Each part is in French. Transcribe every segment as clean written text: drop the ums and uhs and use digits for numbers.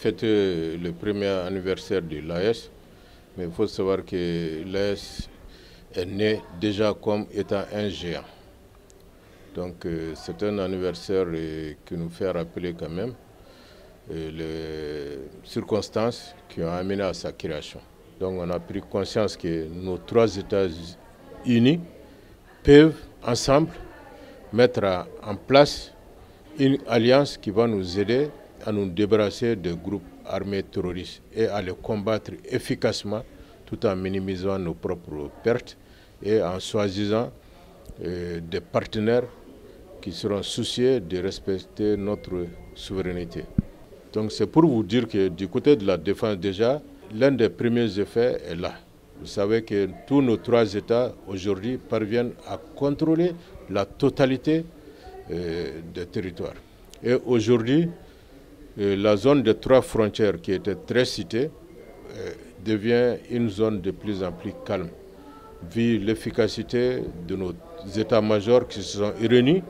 fêté le premier anniversaire de l'AES, mais il faut savoir que l'AES est né déjà comme étant un géant. Donc c'est un anniversaire qui nous fait rappeler quand même les circonstances qui ont amené à sa création. Donc on a pris conscience que nos trois États unis peuvent ensemble mettre en place une alliance qui va nous aider à nous débarrasser des groupes armés terroristes et à les combattre efficacement tout en minimisant nos propres pertes et en choisissant des partenaires qui seront soucieux de respecter notre souveraineté. Donc c'est pour vous dire que du côté de la défense déjà, l'un des premiers effets est là. Vous savez que tous nos trois États aujourd'hui parviennent à contrôler la totalité des territoires. Et aujourd'hui, la zone des trois frontières qui était très citée devient une zone de plus en plus calme, vu l'efficacité de nos états-majors qui se sont réunis,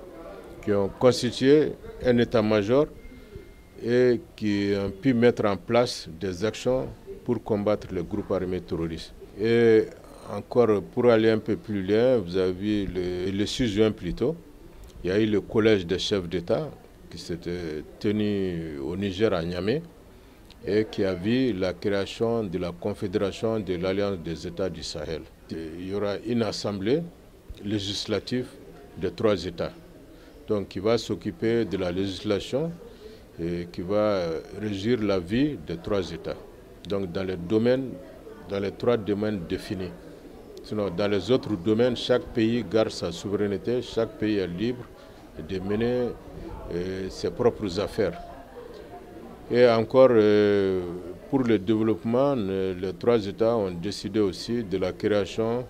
qui ont constitué un état-major et qui ont pu mettre en place des actions pour combattre les groupes armés terroristes. Et encore, pour aller un peu plus loin, vous avez vu le 6 juin plus tôt, il y a eu le collège des chefs d'État qui s'était tenu au Niger à Niamey et qui a vu la création de la Confédération de l'Alliance des États du Sahel. Il y aura une assemblée législative des trois États, donc qui va s'occuper de la législation et qui va régir la vie des trois États. Donc dans les trois domaines définis. Sinon, dans les autres domaines, chaque pays garde sa souveraineté, chaque pays est libre de mener ses propres affaires. Et encore, pour le développement, les trois États ont décidé aussi de la création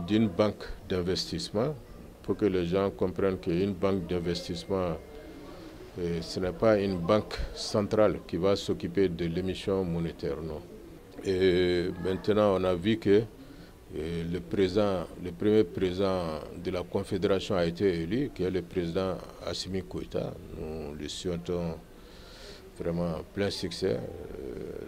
d'une banque d'investissement, pour que les gens comprennent qu'une banque d'investissement, ce n'est pas une banque centrale qui va s'occuper de l'émission monétaire, non. Et maintenant, on a vu que le premier président de la Confédération a été élu, qui est le président Assimi Goïta. Nous lui souhaitons vraiment plein succès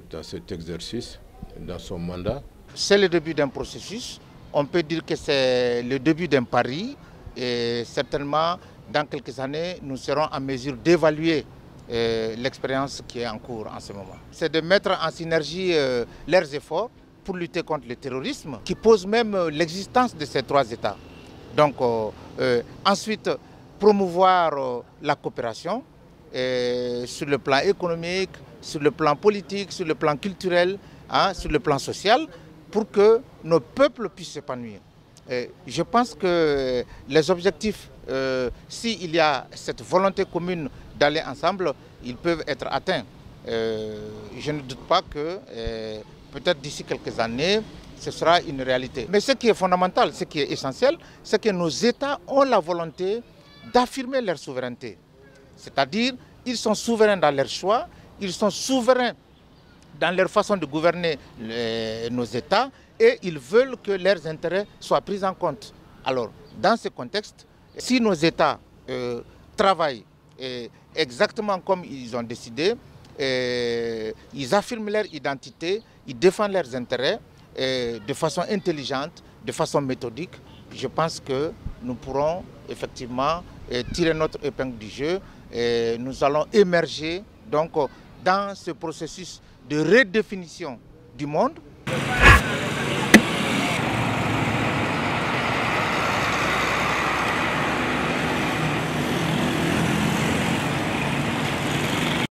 dans cet exercice, dans son mandat. C'est le début d'un processus. On peut dire que c'est le début d'un pari. Et certainement, dans quelques années, nous serons en mesure d'évaluer l'expérience qui est en cours en ce moment. C'est de mettre en synergie leurs efforts pour lutter contre le terrorisme, qui pose même l'existence de ces trois États. Donc ensuite, promouvoir la coopération sur le plan économique, sur le plan politique, sur le plan culturel, sur le plan social, pour que nos peuples puissent s'épanouir. Je pense que les objectifs, s'il y a cette volonté commune d'aller ensemble, ils peuvent être atteints. Je ne doute pas que peut-être d'ici quelques années, ce sera une réalité. Mais ce qui est fondamental, ce qui est essentiel, c'est que nos États ont la volonté d'affirmer leur souveraineté. C'est-à-dire, ils sont souverains dans leurs choix, ils sont souverains dans leur façon de gouverner nos États, et ils veulent que leurs intérêts soient pris en compte. Alors, dans ce contexte, si nos États travaillent exactement comme ils ont décidé, ils affirment leur identité, ils défendent leurs intérêts de façon intelligente, de façon méthodique, je pense que nous pourrons effectivement tirer notre épingle du jeu et nous allons émerger donc dans ce processus de redéfinition du monde.